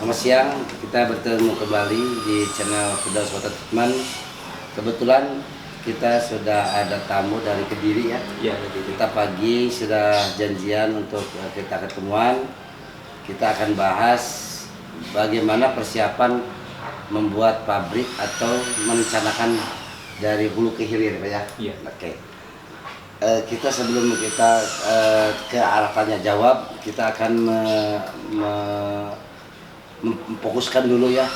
Selamat siang, kita bertemu kembali di channel Firdaus Watatman. Kebetulan kita sudah ada tamu dari Kediri ya. Iya, Kediri. Kita pagi sudah janjian untuk kita ketemuan. Kita akan bahas bagaimana persiapan membuat pabrik atau merencanakan dari hulu ke hilir, Pak ya. Iya. Oke. Kita sebelum kita ke arah tanya jawab, kita akan memfokuskan dulu ya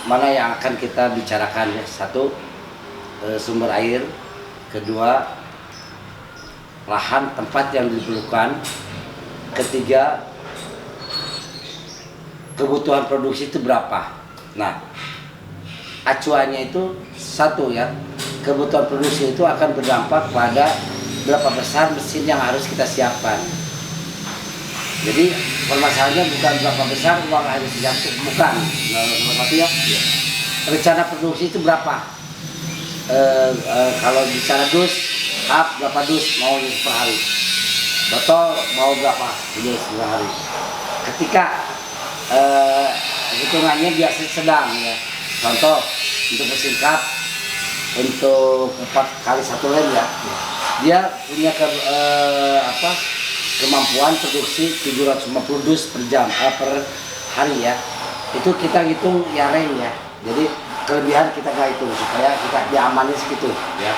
mana yang akan kita bicarakan ya. Satu, sumber air. Kedua, lahan tempat yang diperlukan. Ketiga, kebutuhan produksi itu berapa. Nah, acuannya itu satu ya, kebutuhan produksi itu akan berdampak pada berapa besar mesin yang harus kita siapkan. Jadi permasalahannya bukan berapa besar uang harus dijangkut, bukan. Nomor satu ya, rencana produksi itu berapa. Kalau bicara dus, berapa dus mau per hari, botol mau berapa dus per hari. Ketika hitungannya biasa sedang ya. Contoh untuk mesin cup untuk 4 kali 1 lem ya, dia punya kemampuan produksi 750 dus per jam per hari ya. Itu kita hitung ya rem ya. Jadi kelebihan kita nggak hitung supaya kita diamanin segitu ya.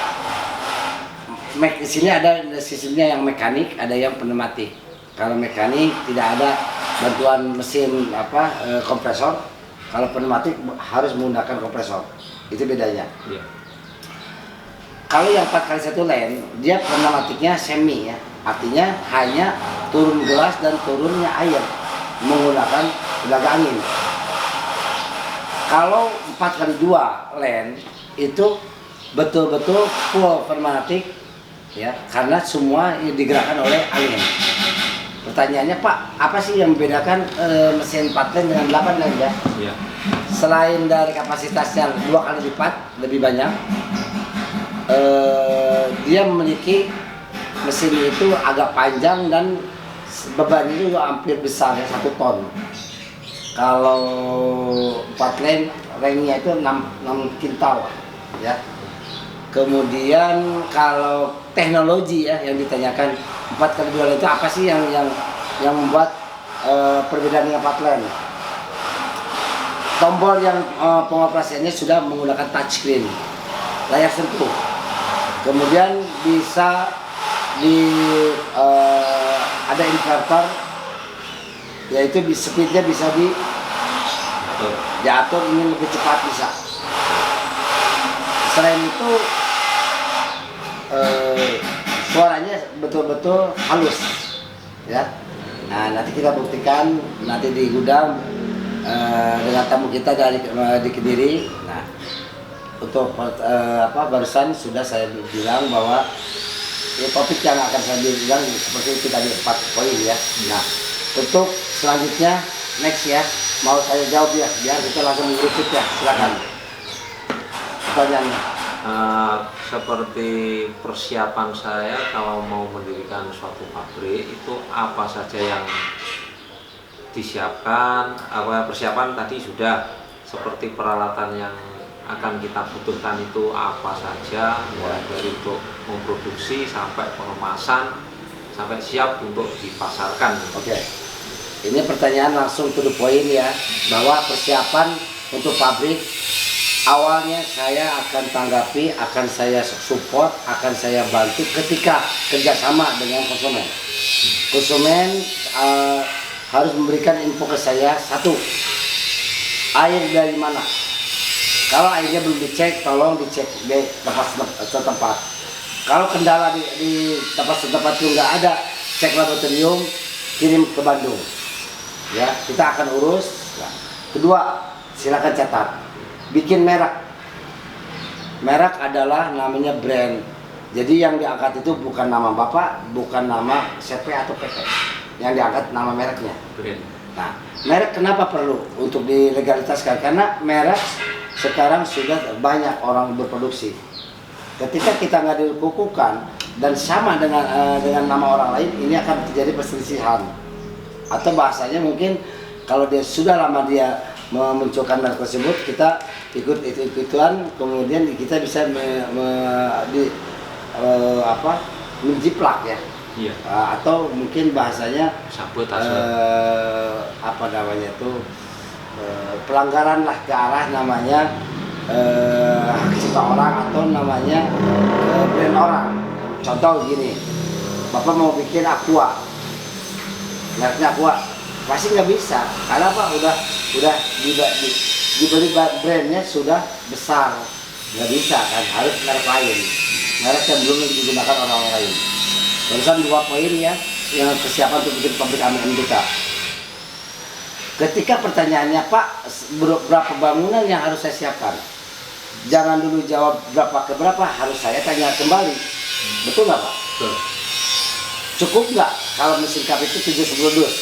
Di sini ada sistemnya yang mekanik, ada yang pneumatik. Kalau mekanik tidak ada bantuan mesin kompresor. Kalau pneumatik harus menggunakan kompresor. Itu bedanya. Iya. Kalau yang 4 kali 1 lem, dia pneumatiknya semi ya. Artinya hanya turun gelas dan turunnya air menggunakan tenaga angin. Kalau 4 kali 2 lem itu betul-betul full pneumatik ya, karena semua digerakkan oleh angin. Pertanyaannya, Pak, apa sih yang membedakan mesin 4 lem dengan 8 lem ya? Iya. Selain dari kapasitasnya 2 kali lipat lebih banyak, dia memiliki mesin itu agak panjang dan beban itu hampir besar ya, 1 ton. Kalau 4 lem, remnya itu 6 kintal ya. Kemudian kalau teknologi ya yang ditanyakan, 4 kali 2 lem itu apa sih yang membuat perbedaan dengan 4 lem? Tombol yang pengoperasiannya sudah menggunakan touchscreen, layar sentuh. Kemudian bisa ada inverter, yaitu speednya bisa diatur ingin lebih cepat bisa. Selain itu suaranya betul-betul halus ya. Nah, nanti kita buktikan nanti di gudang dengan tamu kita di Kediri. Nah, untuk barusan sudah saya bilang bahwa ya, topik yang akan saya bilang seperti itu tadi 4 poin ya. Nah, untuk selanjutnya next ya, mau saya jawab ya, biar kita langsung mengerucut ya, silakan. Pertanyaannya. Seperti persiapan saya kalau mau mendirikan suatu pabrik itu apa saja yang disiapkan? Persiapan tadi sudah, seperti peralatan yang akan kita butuhkan itu apa saja, mulai dari untuk memproduksi sampai pengemasan sampai siap untuk dipasarkan. Oke. Ini pertanyaan langsung to the point ya, bahwa persiapan untuk pabrik awalnya saya akan tanggapi, akan saya support, akan saya bantu ketika kerjasama dengan konsumen. Konsumen harus memberikan info ke saya. Satu, air dari mana? Kalau airnya belum dicek, tolong dicek di tempat setempat. Kalau kendala di tempat setempat itu nggak ada, cek laboratorium, kirim ke Bandung. Ya, kita akan urus. Nah, kedua, silakan catat. Bikin merek. Merek adalah namanya brand. Jadi yang diangkat itu bukan nama bapak, bukan nama CP atau PT. Yang diangkat nama mereknya. Brand. Nah, merek kenapa perlu untuk dilegalitaskan? Karena merek sekarang sudah banyak orang berproduksi. Ketika kita nggak dikukuhkan dan sama dengan nama orang lain, ini akan terjadi perselisihan. Atau bahasanya mungkin Kalau dia sudah lama dia memunculkan merek tersebut, kita ikut-ikutan, kemudian kita bisa menjiplak ya. Iya. Atau mungkin bahasanya Sabotase. apa namanya itu, pelanggaran lah ke arah namanya hak cipta orang atau namanya brand orang. Contoh gini, Bapak mau bikin aqua, mereknya aqua, pasti nggak bisa. Karena apa? Udah dibeli brandnya sudah besar, nggak bisa kan, harus merek lain, merek yang belum digunakan orang lain. Barusan 2 poin ya, yang kesiapan untuk bikin pabrik AMM kita. Ketika pertanyaannya, Pak, berapa bangunan yang harus saya siapkan? Jangan dulu jawab berapa ke berapa, harus saya tanya kembali. Betul nggak, Pak? Betul. Cukup nggak kalau mesin kap itu 70 dus?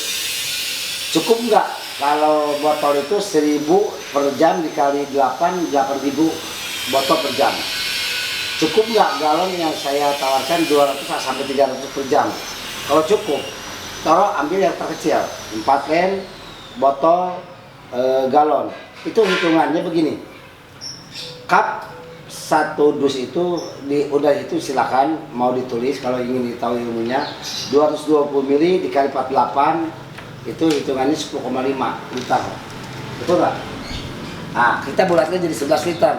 Cukup nggak kalau botol itu 1000 per jam dikali 8, 8000 botol per jam? Cukup nggak galon yang saya tawarkan 200 sampai 300 per jam? Kalau cukup, ambil yang terkecil, 4 len, botol, galon. Itu hitungannya begini. Cup 1 dus itu udah itu silakan mau ditulis kalau ingin tahu ilmunya. 220 ml dikali 48 itu hitungannya 10,5 liter. Betul nggak? Nah, kita bulatkan jadi 11 liter.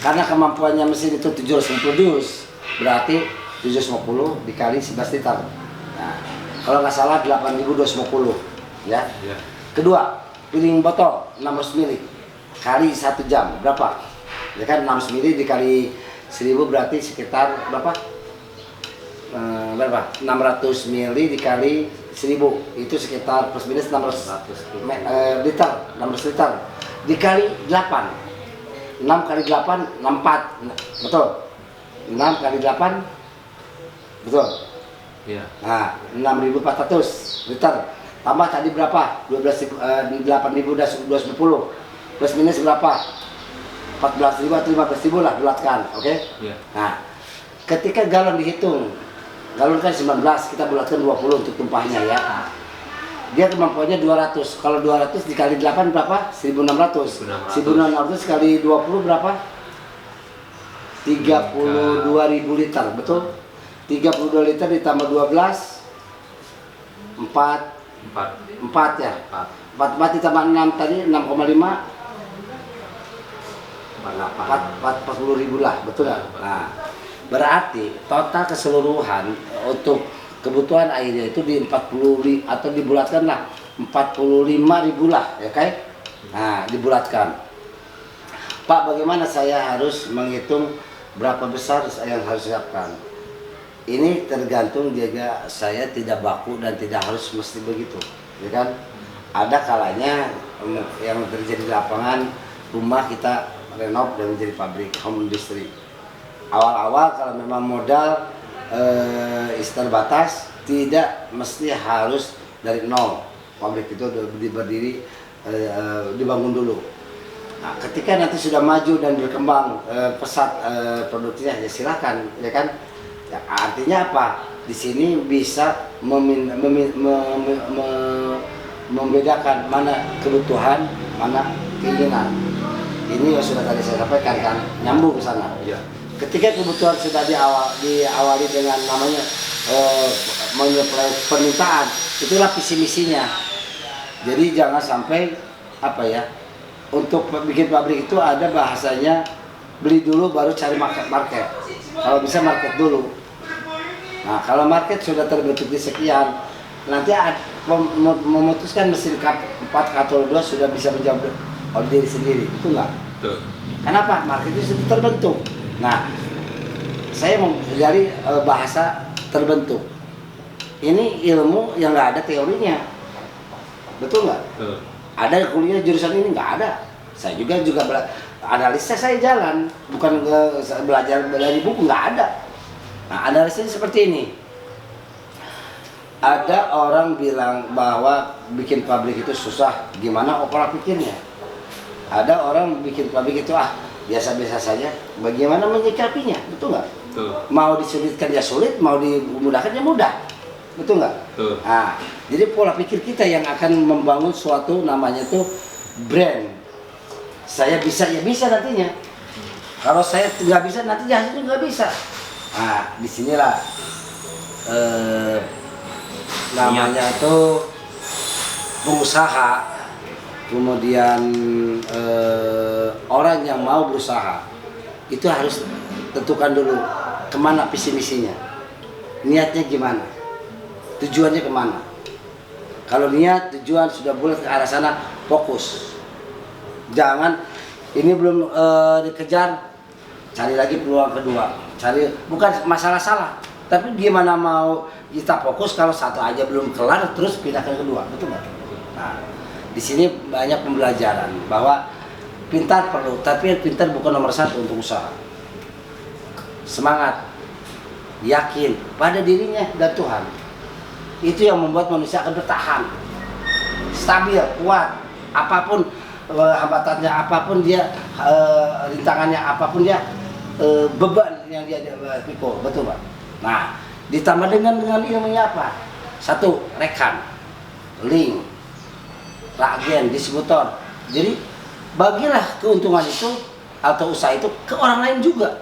Karena kemampuannya mesin itu 750 dus, berarti 750 dikali 11 liter. Nah, kalau nggak salah 8.250 ya. Iya. Kedua, piring botol 600 ml kali 1 jam berapa? Ya kan 600 ml dikali 1000 berarti sekitar berapa? 600 ml dikali 1000 itu sekitar plus minus 600 liter, 600 liter dikali 8. 6 kali 8 64, betul. 6 kali 8 betul. Iya. Nah, 6.400 liter. Tambah tadi berapa? 8.210. Plus minus berapa? 14.000 atau 15.000 lah, bulatkan. Oke? Iya. Nah, ketika galon dihitung, galon kan 19, kita bulatkan 20 untuk tumpahnya ya. Dia kemampuannya 200. Kalau 200 dikali 8 berapa? 1.600. 1.600 kali 20 berapa? 32.000 liter, betul? 32 liter ditambah 12 4 ya. 4 ditambah 6 tadi 6,5 40.000 lah, betul nggak? Nah, berarti total keseluruhan untuk kebutuhan airnya itu di 40 atau dibulatkan lah 45.000 lah, ya kan? Nah, dibulatkan. Pak, bagaimana saya harus menghitung berapa besar yang harus siapkan? Ini tergantung juga saya tidak baku dan tidak harus mesti begitu, ya kan? Ada kalanya yang terjadi di lapangan, rumah kita renov dan menjadi pabrik home industry. Awal-awal kalau memang modal terbatas, tidak mesti harus dari nol. Pabrik itu berdiri dibangun dulu. Nah, ketika nanti sudah maju dan berkembang pesat produksinya, ya silakan, ya kan? Ya, artinya apa? Di sini bisa membedakan mana kebutuhan, mana keinginan. Ini yang sudah tadi saya sampaikan kan, nyambung ke sana. Iya. Ketika kebutuhan sudah diawali dengan namanya menyuplai permintaan, itulah visi misinya. Jadi jangan sampai apa ya, untuk bikin pabrik itu ada bahasanya beli dulu baru cari market. Kalau bisa market dulu. Nah, kalau market sudah terbentuk di sekian, nanti memutuskan mesin kap 4 atau 2 sudah bisa menjawab oleh diri sendiri, itu enggak? Betul. Kenapa? Market itu sudah terbentuk. Nah, saya mau dari bahasa terbentuk. Ini ilmu yang nggak ada teorinya, betul nggak? Betul. Ada kuliah jurusan ini nggak ada. Saya juga analisa saya jalan, bukan belajar dari buku, nggak ada. Nah, analisanya seperti ini. Ada orang bilang bahwa bikin pabrik itu susah, gimana operasi pikirnya? Ada orang bikin pabrik itu biasa-biasa saja, bagaimana menyikapinya, betul nggak? Betul. Mau disulitkan ya sulit, mau dimudahkan ya mudah. betul nggak? Betul. Nah, jadi pola pikir kita yang akan membangun suatu namanya tuh brand. Saya bisa, ya bisa nantinya. Kalau saya nggak bisa, nanti hasilnya nggak bisa. Nah, disinilah namanya tuh pengusaha, kemudian orang yang mau berusaha itu harus tentukan dulu kemana visi misinya, niatnya gimana, tujuannya kemana. Kalau niat tujuan sudah bulat ke arah sana, fokus. Jangan ini belum dikejar, cari lagi peluang kedua. Cari, bukan masalah salah, tapi gimana mau kita fokus kalau satu aja belum kelar terus pindah ke kedua, betul nggak? Nah, di sini banyak pembelajaran bahwa pintar perlu, tapi yang pintar bukan nomor satu untuk usaha. Semangat, yakin pada dirinya dan Tuhan. Itu yang membuat manusia akan bertahan, stabil, kuat. Apapun hambatannya, apapun dia rintangannya, apapun dia beban yang dia pikul, betul Pak? Nah, ditambah dengan ilmunya apa? Satu, rekan, link, agen, distributor. Jadi bagilah keuntungan itu atau usaha itu ke orang lain juga.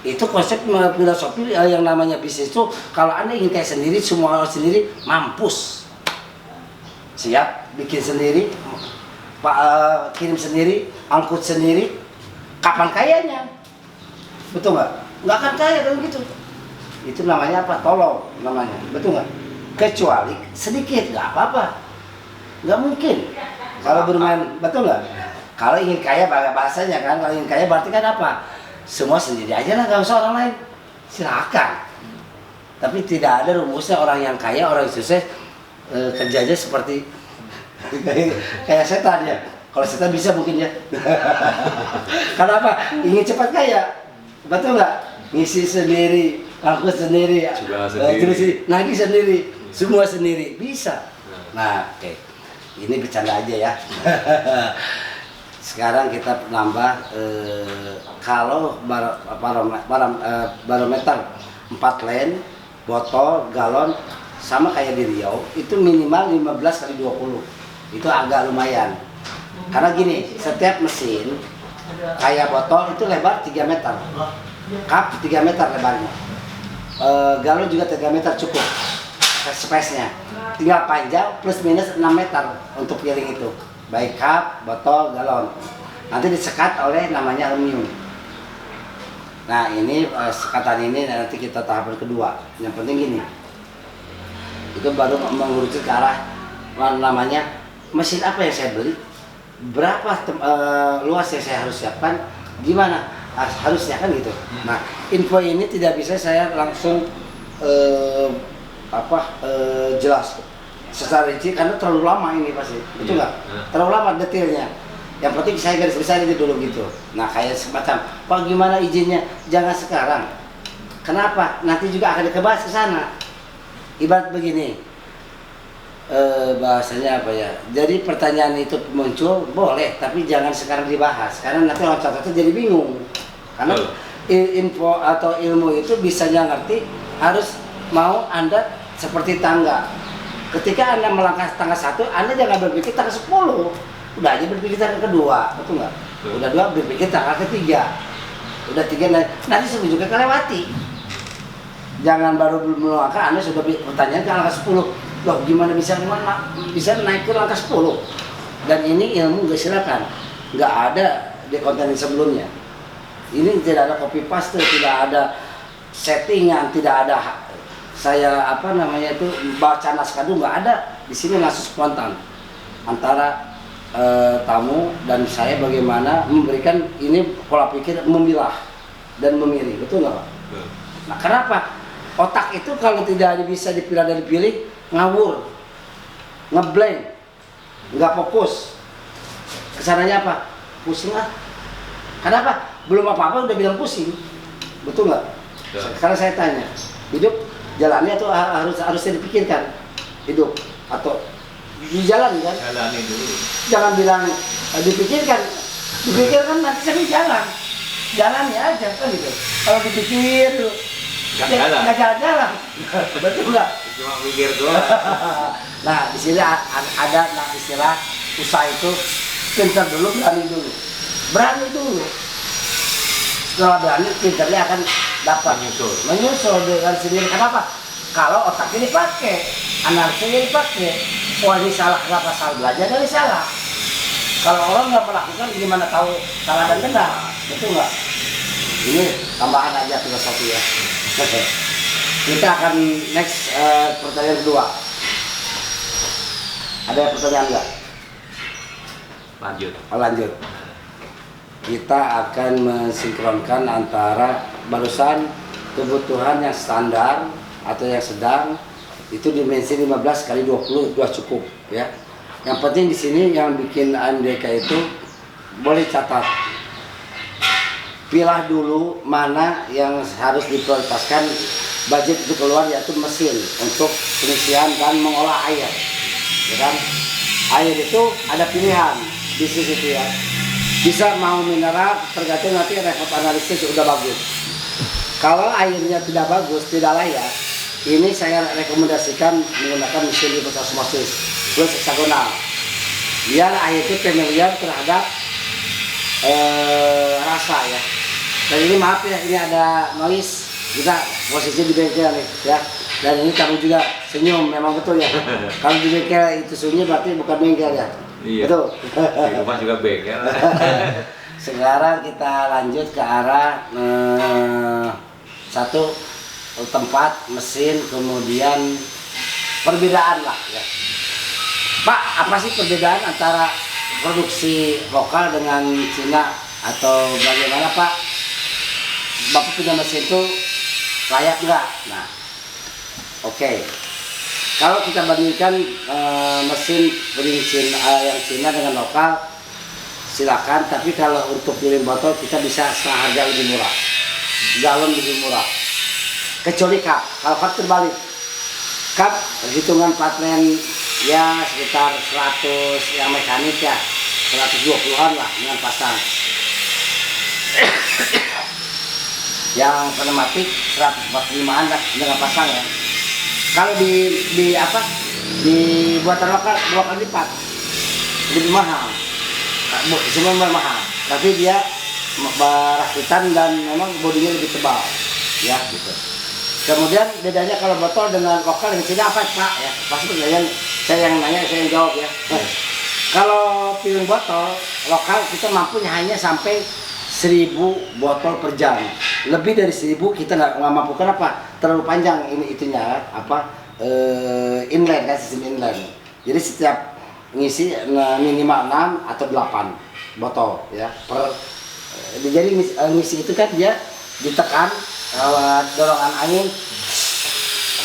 Itu konsep filosofi yang namanya bisnis itu. Kalau Anda ingin kayak sendiri, semua orang sendiri, mampus. Siap, bikin sendiri, kirim sendiri, angkut sendiri. Kapan kayanya? Betul nggak? Nggak akan kaya kalau gitu. Itu namanya apa? Tolong namanya. Betul nggak? Kecuali sedikit, nggak apa-apa. Nggak mungkin. Kalau bermain, betul nggak? Kalau ingin kaya, bahasanya kan, kalau ingin kaya berarti kan apa? Semua sendiri aja lah, nggak usah orang lain. Silakan. Tapi tidak ada rumusnya orang yang kaya, orang yang sukses kerjanya seperti kayak setan ya. Kalau setan bisa mungkin ya. Kenapa? Ingin cepat kaya, betul nggak? Ngisi sendiri, angkut sendiri, nagih sendiri, semua sendiri, bisa. Nah, oke. Ini bercanda aja ya. Sekarang kita nambah kalau barometer 4 lane, botol, galon sama kayak di Riau itu minimal 15 kali 20. Itu agak lumayan. Karena gini, setiap mesin kayak botol itu lebar 3 meter. Cup 3 meter lebarnya. Galon juga 3 meter cukup. Space-nya. Tinggal panjang plus minus 6 meter untuk piring itu. Baik cup, botol, galon. Nanti disekat oleh namanya aluminium. Nah, ini sekatan ini nanti kita tahapan kedua. Yang penting gini. Itu baru mengurusi ke arah namanya mesin apa yang saya beli, berapa luas yang saya harus siapkan, gimana harusnya kan gitu. Nah, info ini tidak bisa saya langsung jelas secara rinci karena terlalu lama ini pasti, betul nggak? Terlalu lama detailnya. Yang penting saya garis besar itu dulu gitu. Nah, kayak semacam, Pak gimana izinnya? Jangan sekarang. Kenapa? Nanti juga akan dikebahas ke sana. Ibarat begini. Bahasanya apa ya? Jadi pertanyaan itu muncul boleh, tapi jangan sekarang dibahas karena nanti orang catatnya jadi bingung. Karena info atau ilmu itu bisanya ngerti harus mau Anda seperti tangga. Ketika Anda melangkah tangga 1, Anda jangan berpikir tangga 10. Udah aja berpikir tangga kedua, betul nggak? Udah 2 berpikir tangga ketiga. Udah 3 nanti semua juga kelewati. Jangan baru melangkah Anda sudah bertanya ke angka 10. Loh, gimana bisa naik ke angka 10? Dan ini ilmu nggak silakan, nggak ada di konten sebelumnya. Ini tidak ada copy paste, tidak ada settingan, tidak ada saya baca naskah dulu, nggak ada. Di sini langsung spontan antara tamu dan saya bagaimana memberikan ini pola pikir memilah dan memilih, betul nggak Pak? Nah, kenapa? Otak itu kalau tidak bisa dipilah dan dipilih, ngawur, ngeblank, nggak fokus. Kesananya apa? Pusing lah. Kenapa? Belum apa-apa udah bilang pusing, betul nggak? Sekarang saya tanya, hidup jalannya tuh harusnya dipikirkan, hidup atau di jalan kan? Jalani dulu. Jangan bilang dipikirkan nanti sampai jalan, jalani aja kan gitu. Kalau dipikir dulu, nggak jalan-jalan. Betul nggak? Cuma mikir doang. Nah, di sini ada istilah usaha itu pintar dulu, berani dulu. Berani dulu. Setelah berani, pintarnya akan dapat menyusul dengan sendiri. Kenapa? Kalau otak ini dipakai, analisisnya dipakai. Wah, ini salah, kenapa salah? Belajar dari salah. Kalau orang nggak melakukan, gimana tahu salah dan benar? Betul nggak? Ini tambahan aja filosofi ya. Kita akan next pertanyaan kedua. Ada pertanyaan nggak? Lanjut. Lanjut. Kita akan mensinkronkan antara barusan kebutuhan yang standar atau yang sedang itu dimensi 15 kali 20 sudah cukup ya. Yang penting di sini yang bikin AMDK itu boleh catat. Pilah dulu mana yang harus diprioritaskan budget itu keluar, yaitu mesin untuk pengisian dan mengolah air. Ya kan? Air itu ada pilihan bisnis itu ya. Bisa mau mineral, tergantung nanti repot analisis sudah bagus. Kalau airnya tidak bagus, tidak layak, ini saya rekomendasikan menggunakan mesin hidrosmosis plus heksagonal. Biar air itu familiar terhadap rasa ya. Dan ini maaf ya, ini ada noise, kita posisi di bengkel nih ya. Dan ini kamu juga senyum, memang betul ya. Kalau di bengkel itu sunyi berarti bukan bengkel ya. Iya. Betul. Di rumah juga bengkel. Sekarang kita lanjut ke arah satu tempat mesin, kemudian perbedaan lah ya. Pak, apa sih perbedaan antara produksi lokal dengan Cina atau bagaimana Pak? Bapak punya mesin itu layak nggak? Nah, oke. Kalau kita bandingkan mesin berizin yang Cina dengan lokal, silakan. Tapi kalau untuk piring botol kita bisa setengah harga lebih murah, galon lebih murah. Kecuali cup. Kalau cup terbalik. Cup hitungan platmen ya sekitar 100 yang mekanik ya 120-an lah dengan pasang. Yang pneumatik 145-an lah dengan pasang ya. Kalau di apa di buatan lokal 2 kali lipat lebih mahal, semua mahal, tapi dia rakitan dan memang bodinya lebih tebal ya gitu. Kemudian bedanya kalau botol dengan lokal dengan Cina apa Pak ya? Pasti pertanyaan saya yang nanya, saya yang jawab ya. Kalau piring botol lokal kita mampunya hanya sampai 1000 botol per jam. Lebih dari 1000 kita nggak mampu. Kenapa? Terlalu panjang ini itunya apa inline kan, sistem inline. Jadi setiap ngisi minimal 6 atau 8 botol ya per. Jadi ngisi itu kan dia ditekan lewat dorongan angin.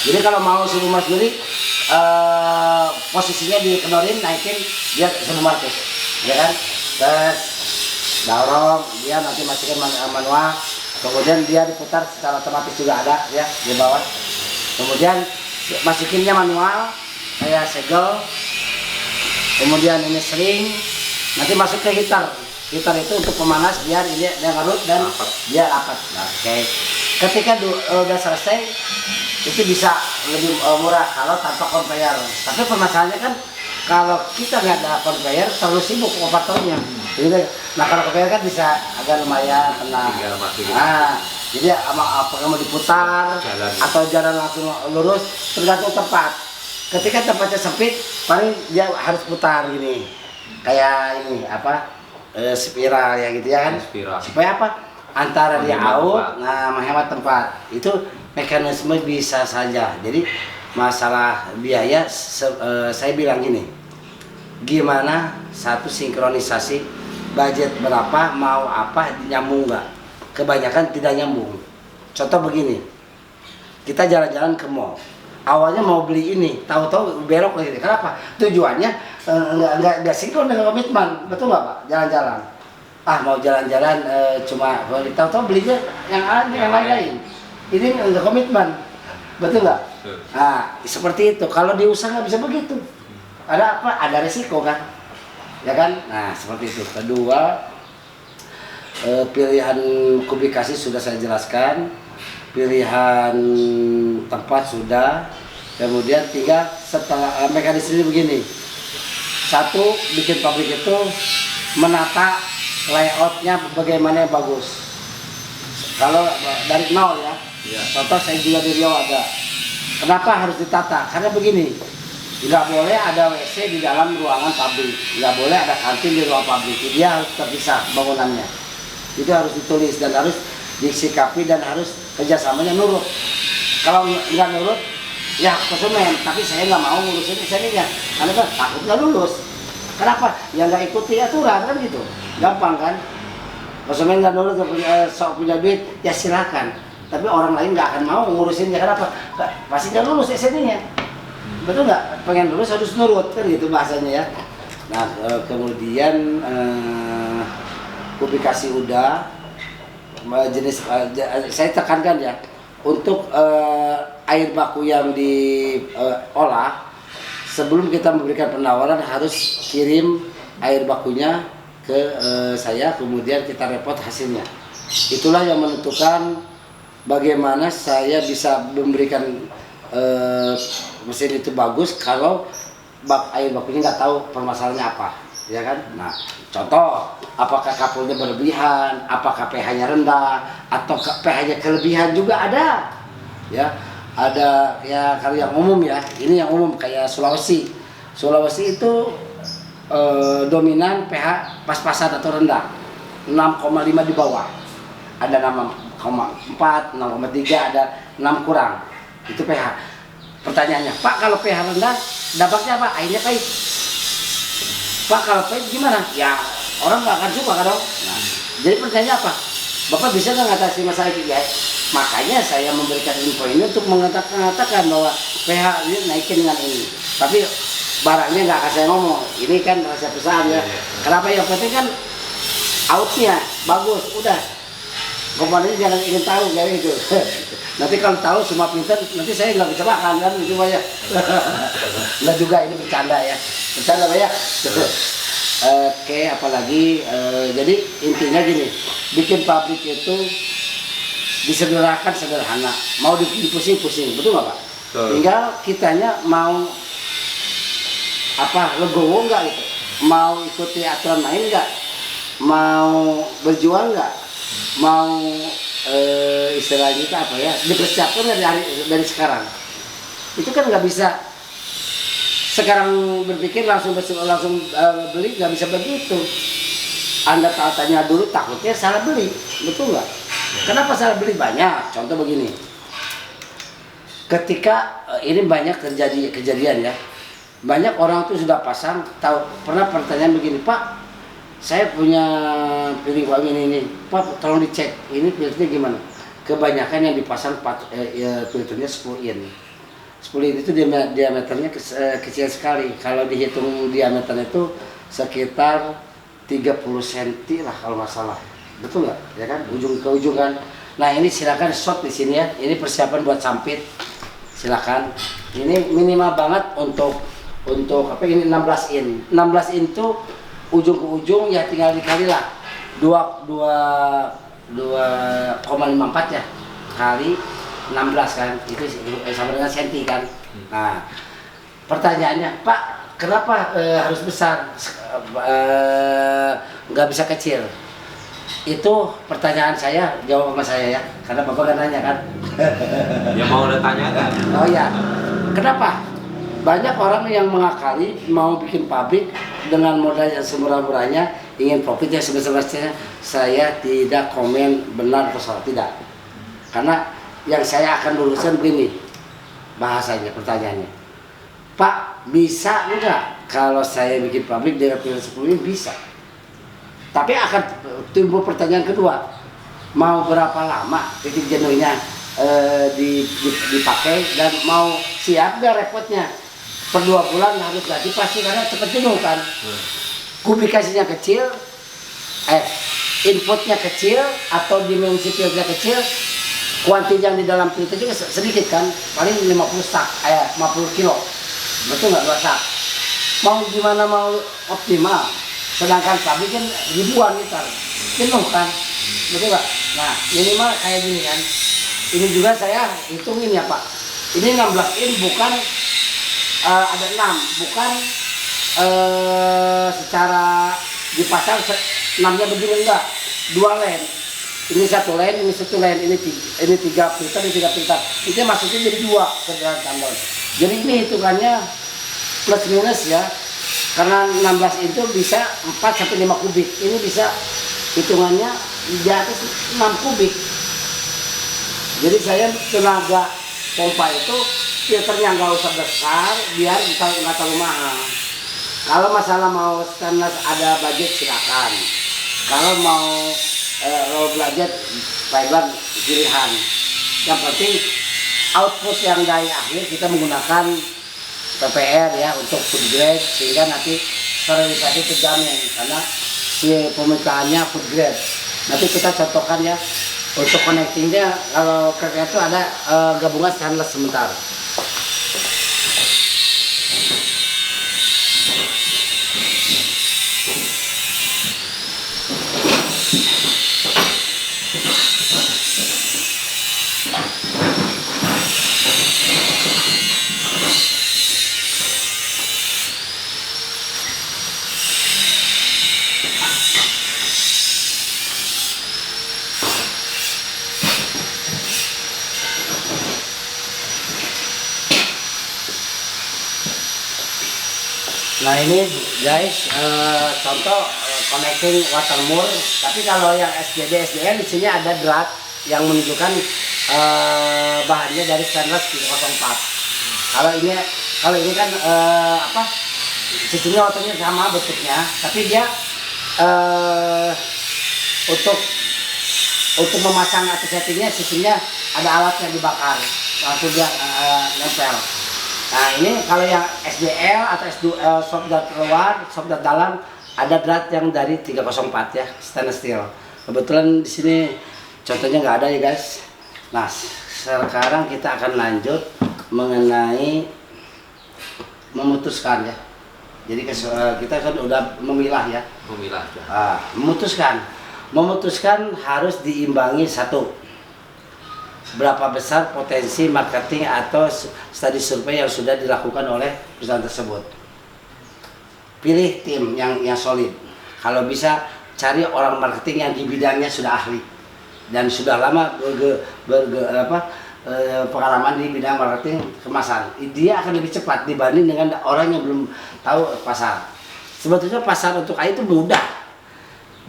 Jadi kalau mau seluruh sendiri posisinya dikedorin, naikin dia seluruh terus, ya kan? Terus dorong dia nanti masukin manual, kemudian dia diputar secara otomatis juga ada ya di bawah. Kemudian masukinnya manual kayak segel, kemudian ini sering nanti masuk ke heater. Heater itu untuk pemanas biar ini dia ngerut dan dia rapat. Nah, oke. Ketika udah selesai itu bisa lebih murah kalau tanpa conveyor. Tapi permasalahannya kan kalau kita nggak ada conveyor terlalu sibuk operatornya. Nah kalau conveyor kan bisa agak lumayan tenang. Nah, jadi apa mau diputar atau jalan langsung lurus tergantung tempat. Ketika tempatnya sempit paling dia harus putar gini. Kayak ini apa? Spiral ya gitu ya kan. Supaya apa? Antara dia out, nah menghemat tempat. Itu mekanisme bisa saja. Jadi masalah biaya saya bilang gini. Gimana satu sinkronisasi budget berapa mau apa nyambung nggak? Kebanyakan tidak nyambung. Contoh begini. Kita jalan-jalan ke mall. Awalnya mau beli ini, tahu-tahu belok lagi. Kenapa? Tujuannya nggak sinkron dengan komitmen, betul nggak Pak? Jalan-jalan. Mau jalan-jalan cuma tahu-tahu belinya yang lain. Ini nggak komitmen, betul nggak? Nah, seperti itu. Kalau di usaha nggak bisa begitu. Ada apa? Ada resiko kan, ya kan? Nah, seperti itu. Kedua, pilihan kubikasi sudah saya jelaskan. pilihan tempat sudah, kemudian tinggal setelah mekanisme begini. Satu, bikin pabrik itu menata layoutnya bagaimana yang bagus. Kalau dari nol ya, contoh saya juga di Riau ada. Kenapa harus ditata? Karena begini, nggak boleh ada WC di dalam ruangan pabrik, nggak boleh ada kantin di ruang pabrik. Dia harus terpisah bangunannya. Itu harus ditulis dan harus disikapi dan harus kerjasamanya nurut. Kalau nggak nurut, ya konsumen. Tapi saya nggak mau ngurusin keseninya, karena kan takut nggak lulus. Kenapa? Ya nggak ikuti aturan kan gitu. Gampang kan? Konsumen nggak nurut, sok punya duit, ya silakan. Tapi orang lain nggak akan mau ngurusinnya. Kenapa? Pasti nggak lulus SNI-nya. Betul nggak? Pengen lulus harus nurut kan gitu bahasanya ya. Nah kemudian publikasi udah jenis saya tekankan ya untuk air baku yang diolah sebelum kita memberikan penawaran harus kirim air bakunya ke saya, kemudian kita repot hasilnya. Itulah yang menentukan bagaimana saya bisa memberikan mesin itu bagus kalau air bakunya nggak tahu permasalahannya apa, ya kan? Nah, contoh, apakah kapurnya berlebihan, apakah pH-nya rendah, atau pH-nya kelebihan juga ada, ya. Ada ya kalau yang umum ya, ini yang umum kayak Sulawesi. Sulawesi itu dominan pH pas-pasan atau rendah, 6,5 di bawah. Ada 6,4, 6,3, ada 6 kurang. Itu pH. Pertanyaannya, Pak kalau pH rendah, dampaknya apa? Airnya pahit. Pak kalau pahit gimana? Ya orang nggak akan suka kan dong. Nah, jadi pertanyaannya apa? Bapak bisa nggak ngatasi masalah itu ya? Makanya saya memberikan info ini untuk mengatakan bahwa pH ini naikin dengan ini. Tapi barangnya nggak akan saya ngomong. Ini kan rahasia perusahaan ya. Kenapa? Yang penting kan outnya bagus. Udah. Komponennya jangan ingin tahu kayak gitu. Nanti kalau tahu semua pinter, nanti saya nggak bisa makan kan itu banyak. Nggak juga ini bercanda ya. Bercanda banyak. Oke, apalagi jadi intinya gini, bikin pabrik itu disederhanakan sederhana, mau dipusing-pusing, betul nggak Pak? Tinggal kitanya mau apa legowo nggak gitu, mau ikuti aturan main nggak, mau berjuang nggak, mau istilahnya itu apa ya, dipersiapkan dari sekarang. Itu kan nggak bisa sekarang berpikir langsung beli, nggak bisa begitu. Anda tanya dulu, takutnya salah beli, betul nggak? Kenapa salah beli? Banyak. Contoh begini, ketika ini banyak kejadian ya, banyak orang tuh sudah pasang, tahu pernah pertanyaan begini, Pak, saya punya piring bawang ini, Pak tolong dicek ini filternya gimana? Kebanyakan yang dipasang filternya 10 in. 10 in itu diameternya kecil sekali. Kalau dihitung diameternya itu sekitar 30 cm lah kalau nggak salah. Betul nggak? Ya kan? Ujung ke ujung kan. Nah ini silakan shot di sini ya. Ini persiapan buat sampit. Silakan. Ini minimal banget untuk apa ini 16 in. 16 in itu ujung ke ujung ya tinggal dikali lah 2,54 ya kali 16 kan itu sama dengan senti kan. Nah pertanyaannya, Pak kenapa harus besar nggak bisa kecil? Itu pertanyaan saya, jawab sama saya ya, karena Bapak kan nanya kan. Ya mau udah tanyakan. Oh ya, kenapa? Banyak orang yang mengakali mau bikin pabrik dengan modal yang semurah-murahnya, ingin profit yang sebesar-besarnya. Saya tidak komen benar atau salah, tidak. Karena yang saya akan luruskan begini bahasanya, pertanyaannya, Pak bisa enggak kalau saya bikin pabrik dengan pilihan 10 ini? Bisa. Tapi akan timbul pertanyaan kedua, mau berapa lama titik jenuhnya dipakai dan mau siap nggak repotnya? Per 2 bulan harus ganti pasti karena cepat jenuh kan. Kubikasinya kecil, inputnya kecil atau dimensi filternya kecil, kuantitas yang di dalam filter juga sedikit kan, paling 50 sak, 50 kilo, betul nggak 2 sak? Mau gimana mau optimal? Sedangkan pabrik kan ribuan liter, jenuh kan, betul nggak? Nah minimal kayak gini kan, ini juga saya hitungin ya Pak. Ini 16 in bukan ada 6, bukan secara di pasar 6-nya begini enggak. 2 lane. Ini 1 lane, ini 1 lane, ini 3 filter, ini 3 filter. Itu maksudnya jadi 2 kendaraan tambang. Jadi ini hitungannya plus minus ya. Karena 16 itu bisa 4 sampai 5 kubik. Ini bisa hitungannya di atas 6 kubik. Jadi saya tenaga pompa itu filternya nggak usah besar, biar nggak terlalu mahal. Kalau masalah mau stainless ada budget silakan. Kalau mau low budget, fiber pilihan. Yang penting output yang dari akhir kita menggunakan PPR ya untuk food grade, sehingga nanti sterilisasi terjamin karena si pemikaannya food grade. Nanti kita contohkan ya untuk connectingnya. Kalau kerja itu ada gabungan stainless sebentar. Nah ini guys contoh connecting water mur. Tapi kalau yang SDD SDN di sini ada drat yang menunjukkan bahannya dari stainless 304. Kalau ini kan apa sistemnya waternya sama bentuknya, tapi dia untuk memasang atau settingnya sistemnya ada alat yang dibakar langsung dia nempel. Nah ini kalau yang SDL atau soft drat luar, soft drat dalam ada drat yang dari 304 ya, stainless steel. Kebetulan di sini contohnya nggak ada ya guys. Nah sekarang kita akan lanjut mengenai memutuskan ya. Jadi kita kan udah memilah ya. Memilah. Memutuskan harus diimbangi satu. Berapa besar potensi marketing atau studi survei yang sudah dilakukan oleh perusahaan tersebut. Pilih tim yang solid. Kalau bisa cari orang marketing yang di bidangnya sudah ahli dan sudah lama pengalaman di bidang marketing kemasan. Dia akan lebih cepat dibanding dengan orang yang belum tahu pasar. Sebetulnya pasar untuk air itu mudah.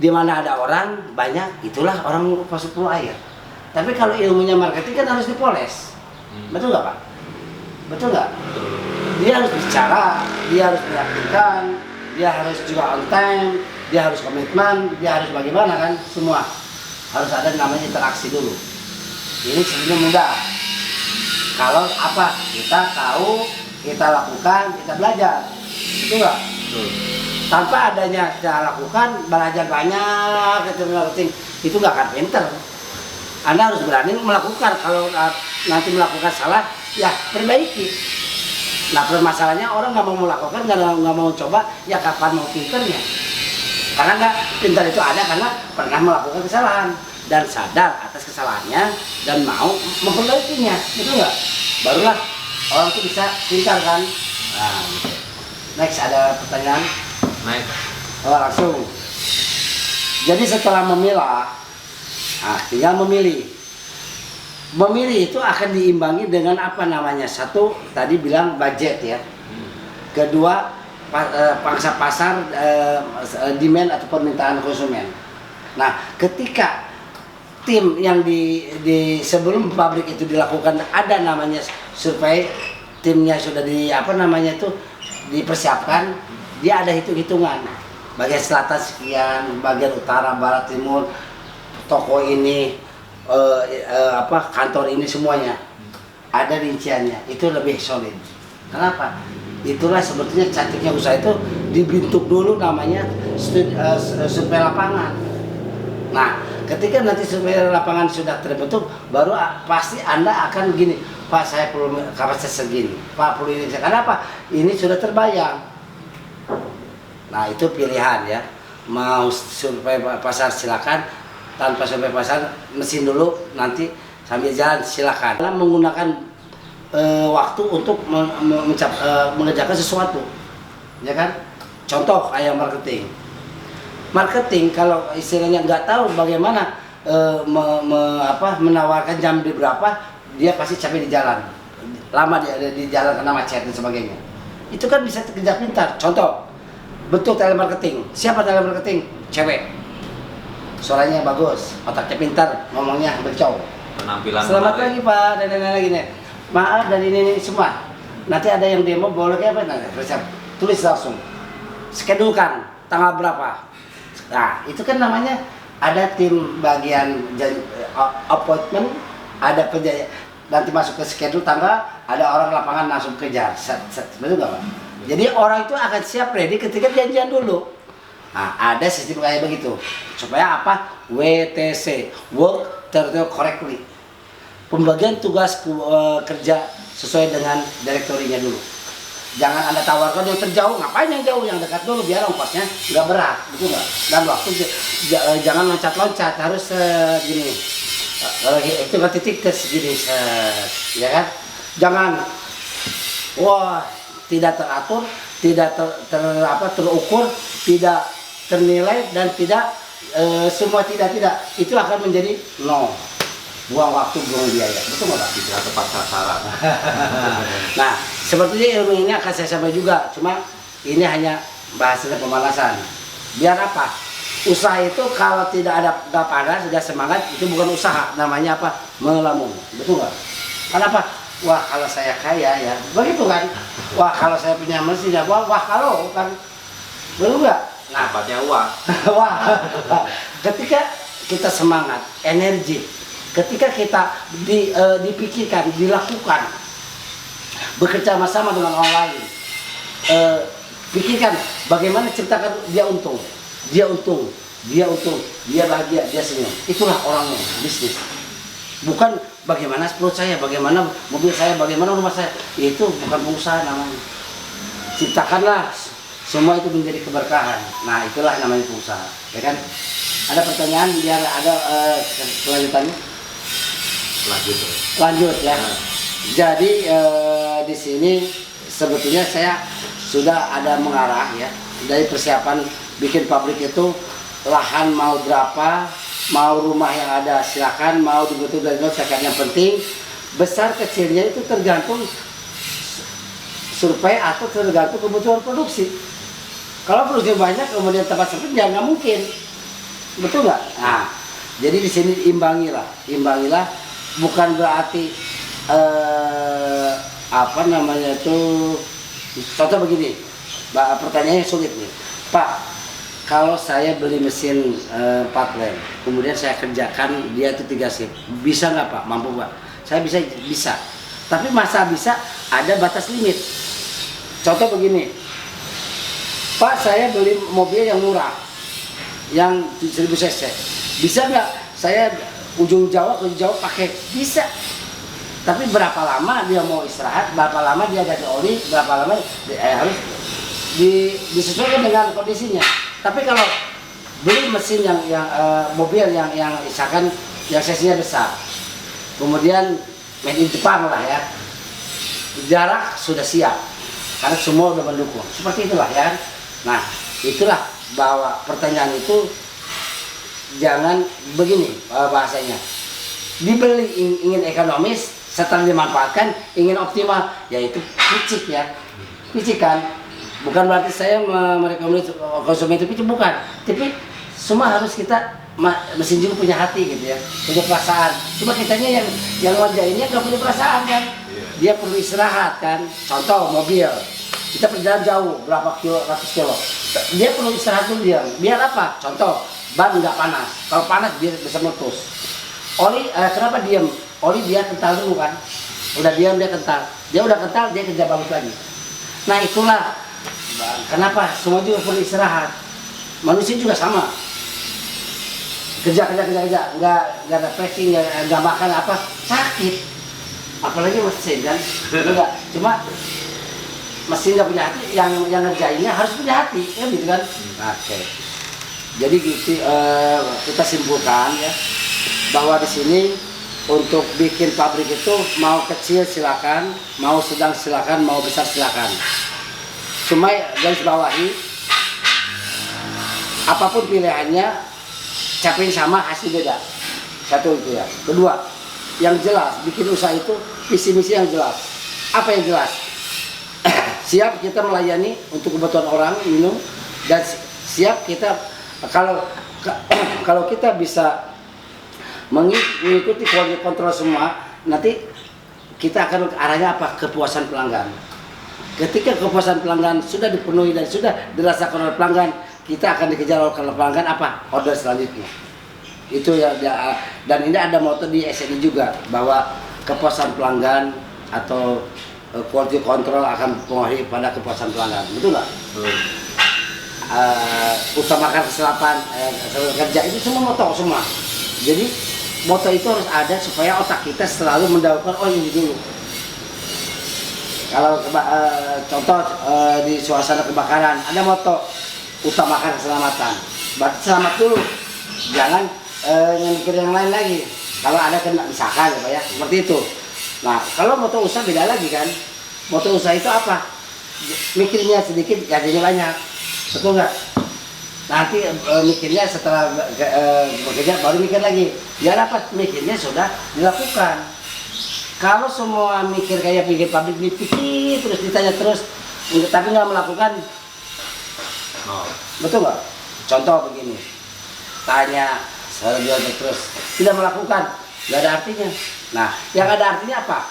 Di mana ada orang banyak, itulah orang masuk perlu air. Tapi kalau ilmunya marketing kan harus dipoles. Betul nggak Pak? Betul nggak? Dia harus bicara, dia harus meyakinkan, dia harus juga on time, dia harus komitmen, dia harus bagaimana kan? Semua harus ada namanya interaksi dulu. Ini sebenarnya mudah. Kalau apa kita tahu, kita lakukan, kita belajar. Betul nggak? Tanpa adanya kita lakukan, belajar banyak, kita marketing, itu nggak akan pinter. Anda harus berani melakukan. Kalau nanti melakukan salah, ya perbaiki. Nah permasalahannya orang nggak mau melakukan, nggak mau coba, ya kapan mau pinternya? Karena nggak pintar itu ada karena pernah melakukan kesalahan dan sadar atas kesalahannya dan mau memperbaikinya, betul nggak? Barulah orang itu bisa pintar kan? Nah, next ada pertanyaan? Next. Oh langsung. Jadi setelah memilah. Nah, tinggal memilih. Memilih itu akan diimbangi dengan apa namanya? Satu, tadi bilang budget ya. Kedua, pangsa pasar, demand atau permintaan konsumen. Nah, ketika tim yang di sebelum pabrik itu dilakukan ada namanya survei, timnya sudah dipersiapkan, dia ada hitung-hitungan. Bagian selatan sekian, bagian utara, barat, timur, toko ini, kantor ini semuanya ada rinciannya, itu lebih solid. Kenapa? Itulah sebetulnya cantiknya usaha itu dibentuk dulu namanya survei lapangan. Nah, ketika nanti survei lapangan sudah terbentuk, baru pasti Anda akan gini, Pak saya perlu kapasitas segini, Pak perlu ini. Kenapa? Ini sudah terbayang. Nah itu pilihan ya. Mau survei pasar silakan. Tanpa survei pasar, mesin dulu nanti sambil jalan silakan. Dalam menggunakan waktu untuk mengerjakan sesuatu, ya kan? Contoh kayak marketing. Marketing kalau istilahnya nggak tahu bagaimana menawarkan jam di berapa, dia pasti capek di jalan, lama di jalan karena macet dan sebagainya. Itu kan bisa kerja pintar. Contoh, bentuk telemarketing. Siapa telemarketing? Cewek. Suaranya bagus, otaknya pintar, ngomongnya bencong. Penampilan Selamat menarik. pagi Pak, dan lagi nih. Maaf dari ini semua. Nanti ada yang demo boleh apa? Nah, tulis langsung. Skedulkan tanggal berapa. Nah, itu kan namanya ada tim bagian appointment, ada nanti masuk ke schedule tanggal, ada orang lapangan langsung kejar. Betul nggak Pak? Jadi orang itu akan siap ready ketika janjian dulu. Nah, ada sistem kayak begitu. Supaya apa? WTC, work correctly. Pembagian tugas kerja sesuai dengan direktorinya dulu. Jangan Anda tawarkan yang terjauh, ngapain yang jauh, yang dekat dulu biar ongkosnya nggak berat, betul nggak? Dan waktu jangan loncat-loncat, harus gini. Itu kan titik segini, ya kan? Jangan, wah tidak teratur, tidak terukur, tidak ternilai dan tidak semua tidak itu akan menjadi no. Buang waktu, buang biaya, betul nggak Pak? Tidak tepat sasaran. Nah, sepertinya ilmu ini akan saya sampaikan juga, cuma ini hanya bahasanya pemanasan. Biar apa? Usaha itu kalau tidak ada nggak panas, sudah semangat, itu bukan usaha, namanya apa? Melamun, betul nggak? Kenapa? Wah kalau saya kaya ya, begitu kan? Wah kalau saya punya mesin ya, wah kalau kan, betul nggak? Nah, Dapatnya uang. wah, ketika kita semangat, energi. Ketika kita dipikirkan, dilakukan, bekerja sama dengan orang lain, pikirkan bagaimana ciptakan dia untung, dia bahagia, dia senyum. Itulah orangnya bisnis. Bukan bagaimana perut saya, bagaimana mobil saya, bagaimana rumah saya. Itu bukan pengusaha namanya. Ciptakanlah semua itu menjadi keberkahan. Nah itulah namanya pengusaha, ya kan? Ada pertanyaan biar ada kelanjutannya. Lanjut ya. Jadi di sini sebetulnya saya sudah ada mengarah ya dari persiapan bikin pabrik itu, lahan mau berapa, mau rumah yang ada silakan, mau dibutuhkan dari nol silakan. Yang penting besar kecilnya itu tergantung survei atau tergantung kebutuhan produksi. Kalau produksi banyak kemudian tempat sempit ya nggak mungkin, betul nggak? Nah, jadi di sini imbangilah. Bukan berarti apa namanya itu, contoh begini, pertanyaannya sulit nih Pak, kalau saya beli mesin 4 lem, kemudian saya kerjakan dia itu 3 shift, bisa nggak Pak? Mampu Pak? Saya bisa, tapi masa bisa ada batas limit. Contoh begini, Pak saya beli mobil yang murah, yang 1000 cc, bisa nggak saya ujung Jawa ke Jawa pakai? Bisa, tapi berapa lama dia mau istirahat, berapa lama dia ganti oli, berapa lama harus disesuaikan dengan kondisinya. Tapi kalau beli mesin yang mobil yang misalkan yang cc-nya besar, kemudian made in Jepang lah ya, jarak sudah siap karena semua udah mendukung, seperti itulah ya. Nah itulah bahwa pertanyaan itu jangan begini bahasanya, dibeli ingin ekonomis, setelah dimanfaatkan ingin optimal, yaitu picik kan. Bukan berarti saya merekomendasi konsumen itu picik, bukan, tapi semua harus kita mesin juga punya hati gitu ya, punya perasaan. Cuma kitanya yang ngerjainnya nggak punya perasaan kan, dia perlu istirahat kan. Contoh mobil, kita perjalanan jauh berapa ratus kilo, dia perlu istirahat dulu dia. Biar apa? Contoh ban nggak panas, kalau panas dia bisa meletus. Oli kenapa diam? Oli dia kental dulu kan, udah diam dia kental, dia udah kental dia kerja bagus lagi. Nah itulah kenapa semua juga perlu istirahat. Manusia juga sama, kerja, nggak ada pressing, nggak makan apa, sakit. Apalagi mesin kan, enggak, cuma mesin nggak punya hati, yang ngerjainnya harus punya hati, kan gitu kan. Oke. Jadi gitu, kita simpulkan ya bahwa di sini untuk bikin pabrik itu mau kecil silakan, mau sedang silakan, mau besar silakan. Cuma garis bawahi, apapun pilihannya, capek sama hasil beda. Satu itu ya. Kedua, yang jelas bikin usaha itu visi misi yang jelas. Apa yang jelas? Siap kita melayani untuk kebutuhan orang minum, dan siap kita kalau kita bisa mengikuti quality control semua, nanti kita akan arahnya apa? Kepuasan pelanggan. Ketika kepuasan pelanggan sudah dipenuhi dan sudah dirasakan oleh pelanggan, kita akan dikejar oleh pelanggan apa? Order selanjutnya. Itu ya, dan ini ada moto di SNI juga bahwa kepuasan pelanggan atau quality control akan mempengaruhi pada kepuasan pelanggan. Betul nggak? Utamakan keselamatan kerja, itu semua moto semua. Jadi moto itu harus ada supaya otak kita selalu mendahulukan ini dulu. Kalau contoh di suasana kebakaran ada moto utamakan keselamatan. Berarti selamat dulu, jangan mikir yang lain lagi. Kalau ada kena misalkan ya Pak ya, seperti itu. Nah kalau moto usaha beda lagi kan. Moto usaha itu apa? Mikirnya sedikit, gajinya banyak. Betul nggak? Nanti mikirnya setelah bekerja baru mikir lagi. Ya dapat mikirnya sudah dilakukan. Kalau semua mikir kayak pikir pabrik, dipikir terus, ditanya terus, tapi nggak melakukan, betul nggak? Contoh begini, tanya terus, tidak melakukan, nggak ada artinya. Nah, yang ada artinya apa?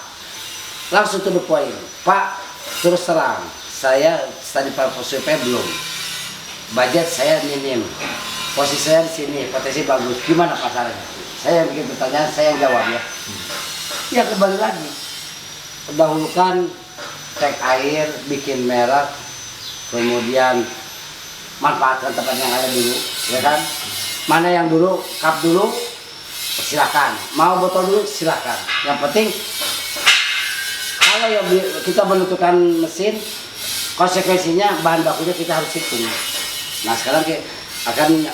Langsung to the point. Pak, terus terang, saya tadi Pak Survei belum. Budget saya minim, posisi saya di sini, potensi bagus. Gimana pasarnya? Saya yang bikin pertanyaan, saya yang jawab ya. Ya kembali lagi, dahulukan cek air, bikin merek, kemudian manfaatkan tempat yang ada dulu, ya kan? Mana yang dulu, cup dulu, silakan. Mau botol dulu, silakan. Yang penting kalau yang kita menentukan mesin, konsekuensinya bahan bakunya kita harus hitung. Nah sekarang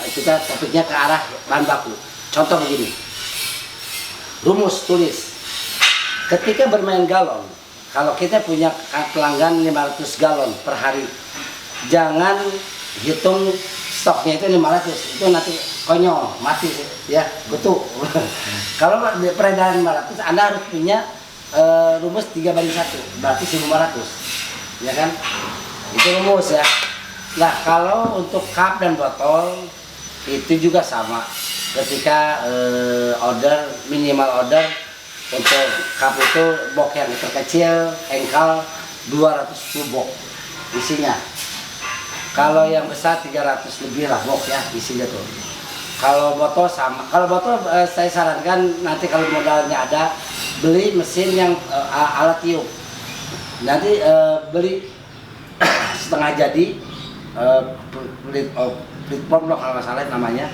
kita topiknya ke arah bahan baku. Contoh begini, rumus tulis. Ketika bermain galon, kalau kita punya pelanggan 500 galon per hari, jangan hitung stoknya itu 500, itu nanti konyol, mati ya, kutu. Kalau peredaran 500, Anda harus punya rumus 3/1, berarti 1.500, ya kan? Itu rumus ya. Nah kalau untuk cup dan botol itu juga sama. Ketika minimal order untuk cup itu box yang terkecil, engkal 210 box isinya. Kalau yang besar 300 lebih lah box ya isinya tuh. Kalau botol sama. Kalau botol saya sarankan nanti kalau modalnya ada, beli mesin yang alat tiup. Nanti beli setengah jadi, plitform kalau nggak salah namanya.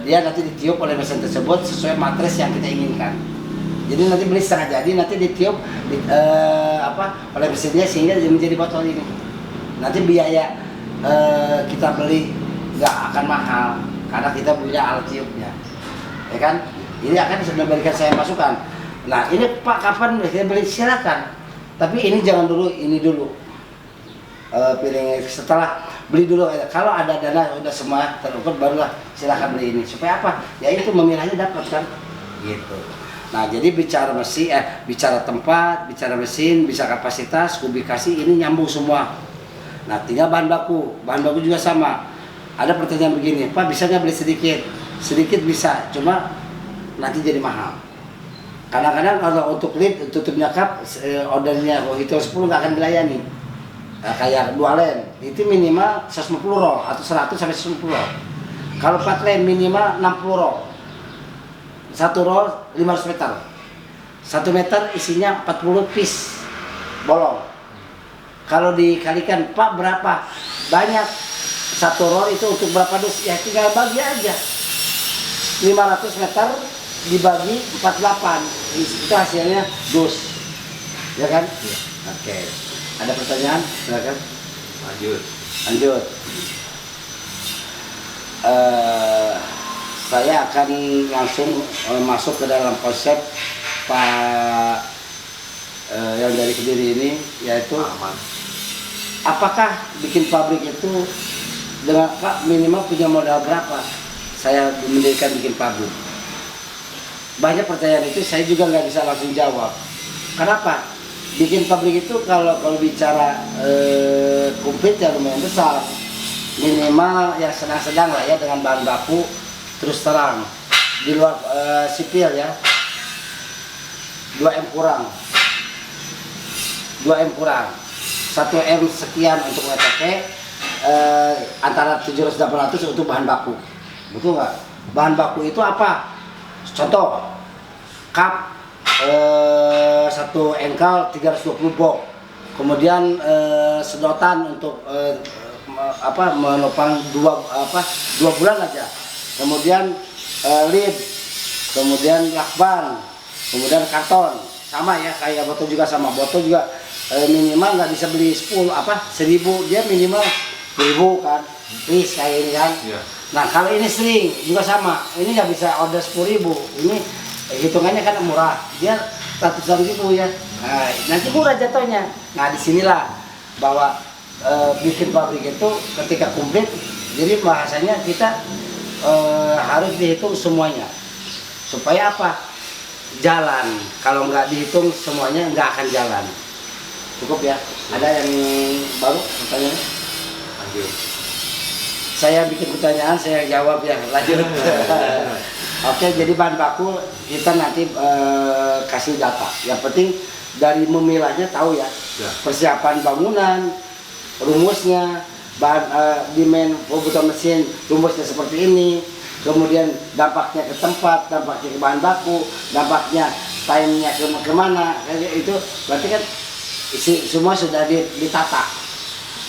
Dia nanti ditiup oleh mesin tersebut sesuai matris yang kita inginkan. Jadi nanti beli setengah jadi, nanti ditiup oleh mesinnya sehingga menjadi botol ini. Nanti biaya kita beli nggak akan mahal karena kita punya alat tiupnya, ya kan? Ini akan sudah berikan saya masukan. Nah ini Pak kapan kita beli, silakan. Tapi ini jangan dulu, ini dulu. Pilih setelah beli dulu. Kalau ada dana udah semua terukur barulah silakan beli ini. Supaya apa? Ya itu memilahnya dapat kan, gitu. Nah jadi bicara mesin, bicara tempat, bicara mesin, bisa kapasitas, kubikasi, ini nyambung semua. Nah tinggal bahan baku juga sama. Ada pertanyaan begini, Pak bisa nggak beli sedikit? Sedikit bisa, cuma nanti jadi mahal. Kadang-kadang kalau untuk lid, tutupnya cup, ordernya itu 10 nggak akan dilayani. Kayak 2 len, itu minimal 150 roll atau 100 sampai 150 roll. Kalau 4 len minimal 60 roll. 1 roll 500 meter. 1 meter isinya 40 piece bolong. Kalau dikalikan, Pak berapa banyak 1 roll itu untuk berapa dus? Ya tinggal bagi aja. 500 meter dibagi 48, itu hasilnya dus, ya kan? Ya. Oke. Ada pertanyaan? Silakan. Lanjut. saya akan langsung masuk ke dalam konsep Pak yang dari Kediri ini, yaitu apakah bikin pabrik itu dengan Pak minimal punya modal berapa saya mendirikan bikin pabrik. Banyak pertanyaan itu saya juga nggak bisa langsung jawab. Kenapa? Bikin pabrik itu kalau bicara komplit ya lumayan besar, minimal ya sedang-sedang lah ya, dengan bahan baku terus terang di luar sipil ya 2M kurang 1M sekian untuk WTP, antara 700-800 untuk bahan baku. Betul nggak? Bahan baku itu apa? Contoh cup 1 engkal 320 box, kemudian sedotan untuk menopang 2 bulan aja, kemudian lid, kemudian lakban, kemudian karton. Sama ya kayak botol juga, sama botol juga minimal nggak bisa beli 10 1000, dia minimal 1000 kan, please kayak ini kan. Nah kalau ini sering juga sama, ini nggak bisa order 10.000, ini hitungannya kan murah, dia ratusan ribu ya. Nah, nanti murah jatuhnya. Nah disinilah bahwa bikin pabrik itu ketika komplit, jadi bahasanya kita harus dihitung semuanya supaya apa? Jalan. Kalau nggak dihitung semuanya nggak akan jalan. Cukup ya. Ada yang baru pertanyaannya? Lanjut. Saya bikin pertanyaan, saya jawab ya. Lanjut. Oke, jadi bahan baku kita nanti kasih data. Yang penting dari memilahnya tahu ya. Persiapan bangunan, rumusnya, bahan demand kebutuhan mesin, rumusnya seperti ini. Kemudian dampaknya ke tempat, dampaknya ke bahan baku, dampaknya time-nya kemana. Itu berarti kan semua sudah ditata.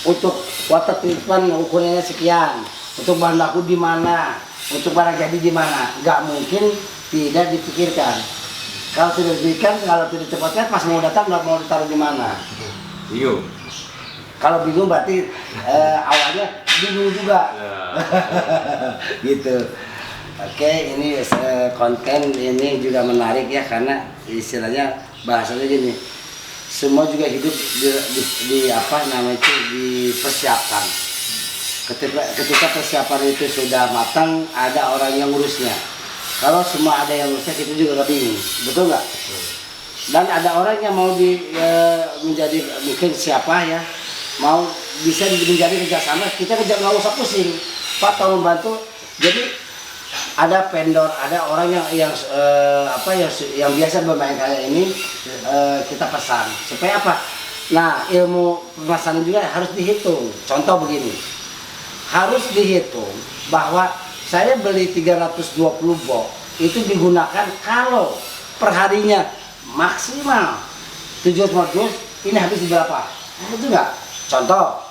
Untuk water treatment ukurannya sekian, untuk bahan baku di mana, untuk barang jadi di mana, nggak mungkin tidak dipikirkan. Kalau tidak dipikirkan, kalau tidak cepatkan, pas mau datang nggak mau ditaruh di mana. Bingung. Kalau bingung berarti awalnya bingung juga. Gitu. Oke, ini konten ini juga menarik ya, karena istilahnya bahasanya gini. Semua juga hidup di dipersiapkan. Ketika persiapan itu sudah matang, ada orang yang ngurusnya. Kalau semua ada yang ngurusnya, kita juga gak bingung, betul nggak? Dan ada orang yang mau menjadi mungkin siapa ya, mau bisa menjadi kerjasama, kita nggak usah pusing. Pak tolong bantu. Jadi ada vendor, ada orang yang biasa bermain kayak ini, kita pesan supaya apa? Nah, ilmu pemasaran juga harus dihitung. Contoh begini, harus dihitung bahwa saya beli 320 box itu digunakan kalau perharinya maksimal 700, ini habis di berapa? Itu enggak? Contoh,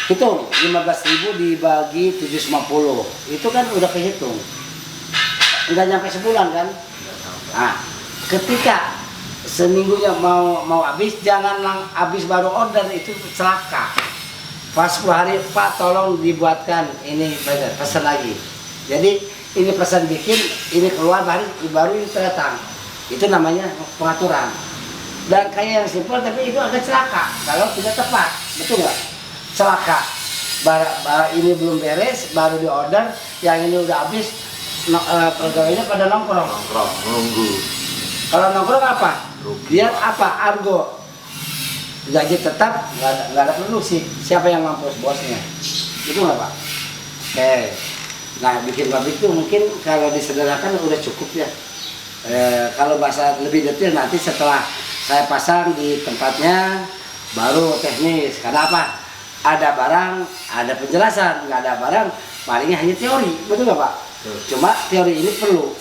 hitung 15.000 dibagi 750, itu kan udah kehitung, nggak nyampe sebulan kan. Nah, ketika seminggunya mau habis, jangan habis baru order, itu celaka. Pas 10 hari, Pak tolong dibuatkan ini, pesan lagi. Jadi ini pesan bikin, ini keluar baru ini datang. Itu namanya pengaturan. Dan kayak yang simpel, tapi itu agak celaka kalau tidak tepat, betul nggak? Celaka, ini belum beres, baru di order, yang ini udah habis, pegawainya pada nongkrong nunggu. Kalau nongkrong apa? Dia apa? Argo, gaji tetap, nggak ada produksi. Siapa yang mampus? Bosnya. Itu nggak Pak? Oke. Nah, bikin pabrik itu mungkin kalau disederhanakan udah cukup ya. Kalau bahasa lebih detail nanti setelah saya pasang di tempatnya, baru teknis. Karena apa? Ada barang, ada penjelasan. Nggak ada barang, palingnya hanya teori. Betul nggak Pak? Cuma teori ini perlu.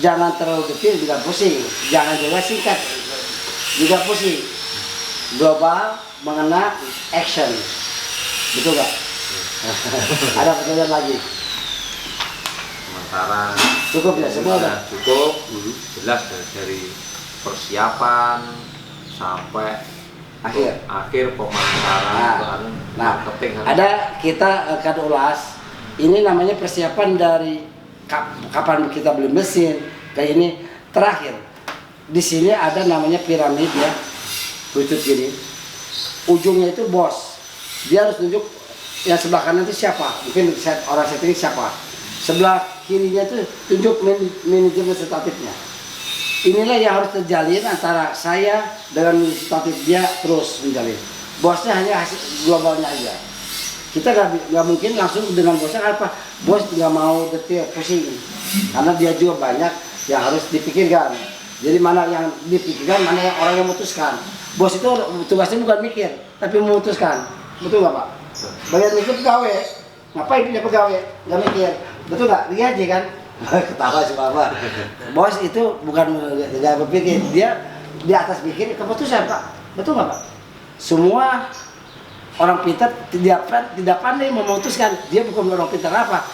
Jangan terlalu detail juga pusing. Jangan juga singkat juga pusing. Global mengena action. Betul nggak? Ada pertanyaan lagi? Sementara cukup ya, semua udah cukup. Jelas dari persiapan sampai akhir pemasaran, nah, marketing. ada kita akan ulas Ini namanya persiapan dari kapan kita beli mesin. Kayak ini terakhir. Di sini ada namanya piramid ya, lutut gini. Ujungnya itu bos. Dia harus tunjuk yang sebelah kanan itu siapa. Mungkin orang setting siapa. Sebelah kirinya itu tunjuk manajemen statifnya. Inilah yang harus terjalin antara saya dengan statif dia terus menjalin. Bosnya hanya hasil globalnya aja. Kita nggak mungkin langsung dengan bosnya apa. Bos nggak mau detail pusing. Karena dia juga banyak yang harus dipikirkan. Jadi mana yang dipikirkan, mana yang orang yang memutuskan. Bos itu tugasnya bukan mikir, tapi memutuskan. Betul nggak Pak? Bagian itu pegawai. Ngapain dia pegawai? Nggak mikir. Betul nggak? Dia aja kan? Ketawa sih Bapak. Bos itu bukan nggak berpikir, dia di atas pikir keputusan Pak. Betul nggak Pak? Semua orang pintar tidak pandai memutuskan. Dia bukan orang pintar apa.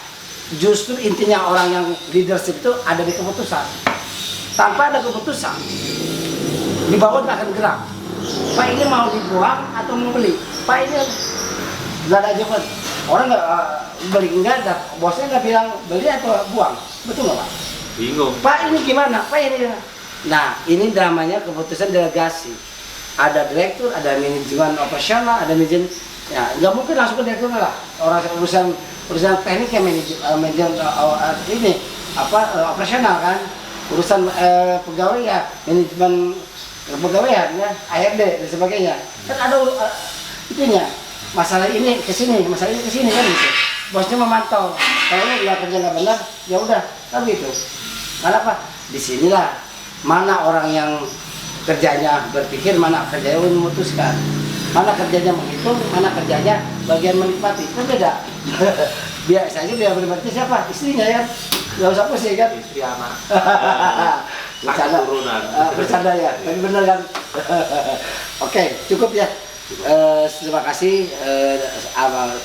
Justru intinya orang yang leadership itu ada di keputusan. Tanpa ada keputusan, di bawah nggak akan gerak. Pak ini mau dibuang atau mau beli? Pak ini nggak ada jawaban. Orang nggak beli nggak ada. Bosnya nggak bilang beli atau buang. Betul nggak Pak? Bingung. Pak ini gimana? Pak ini gimana? Nah ini namanya keputusan delegasi. Ada direktur, ada manajemen operasional, ada manajemen. Ya nggak mungkin langsung ke direktur lah. Orang urusan teknik ya manajemen ini operasional kan. Urusan pegawai ya manajemen pegawaian ya ARD dan sebagainya. Kan ada itunya. Masalah ini ke sini, masalah ini ke sini kan gitu. Bosnya memantau. Kalau dia kerja nggak benar, ya udah kan gitu. Kenapa? Di sinilah mana orang yang kerjanya berpikir, mana kerjanya memutuskan, mana kerjanya menghitung, mana kerjanya bagian menikmati. Kan beda. Biasanya dia menikmati siapa? Istrinya ya. Gak usah pusing kan? Istri anak. Bercanda. Bercanda ya. Tapi bener kan? Oke, cukup ya. Terima kasih.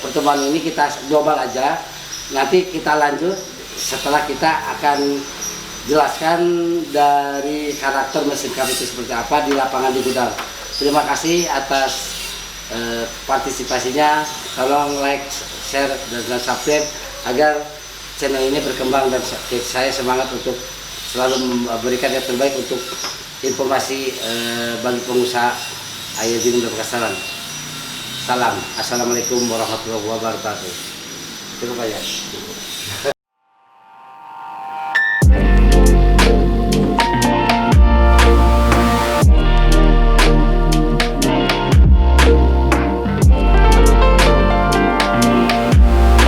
Pertemuan ini kita global aja. Nanti kita lanjut setelah kita akan jelaskan dari karakter mesin kami itu seperti apa di lapangan di gudang. Terima kasih atas partisipasinya. Tolong like, share, dan subscribe agar channel ini berkembang dan saya semangat untuk selalu memberikan yang terbaik untuk informasi bagi pengusaha Ayah Jin Berkesalan. Salam. Assalamualaikum warahmatullahi wabarakatuh. Cukup aja.